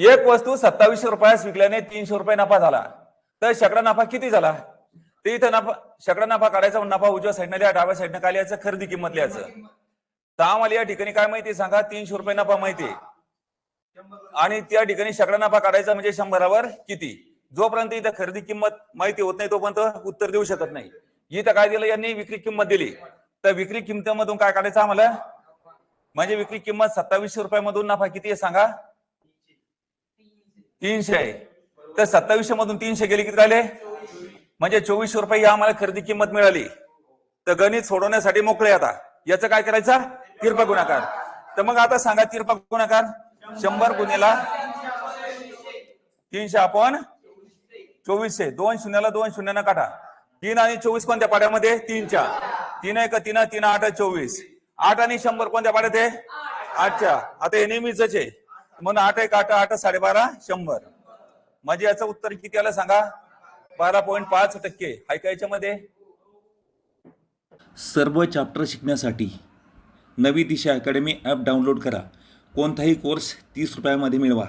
एक वस्तू 2700 रुपयास विकल्याने 300 रुपये नफा झाला, तर शेकडा नफा किती झाला? ते इथं नफा शेकडा नफा काढायचा, नफा उजव्या साईडने लिहा, डाव्या साईडने काय लिहायचं? खरेदी किंमत लिहायचं. तर आम्हाला या ठिकाणी काय माहिती सांगा? 300 रुपये नफा माहिती, आणि त्या ठिकाणी शेकडा नफा काढायचा म्हणजे 100वर किती. जोपर्यंत इथं खरेदी किंमत माहिती होत नाही तोपर्यंत उत्तर देऊ शकत नाही. इथं काय दिलं यांनी? विक्री किंमत दिली. तर विक्री किंमतीमधून काय काढायचं आम्हाला? म्हणजे विक्री किंमत 2700 रुपयामधून नफा किती आहे सांगा? 300 आहे. तर 2700 मधून 300 गेले किती राहिले? म्हणजे 2400 रुपये ही आम्हाला खरेदी किंमत मिळाली. तर गणित सोडवण्यासाठी मोकळे. आता याचं काय करायचं? तिरपा गुणाकार. तर मग आता सांगा तिरपा गुणाकार. 100 गुणेला 300 आपण 2400. 2 शून्याला 2 शून्यानं काढा. 3 आणि 24 कोणत्या पाड्यामध्ये? 3च्या. 3 आहे का 3 3 8 24. 8 आणि 100 कोणत्या पाड्यात आहे? 8च्या. आता हे नेहमीच आहे म्हणून 8 1 8 8 12.5 100. म्हणजे याचं उत्तर किती आलं सांगा? 12.5%. आहे का याच्यामध्ये? सर्व चॅप्टर शिकण्यासाठी नवी दिशा अकॅडमी ॲप डाउनलोड करा. कोणताही कोर्स 30 रुपयामध्ये मिळवा.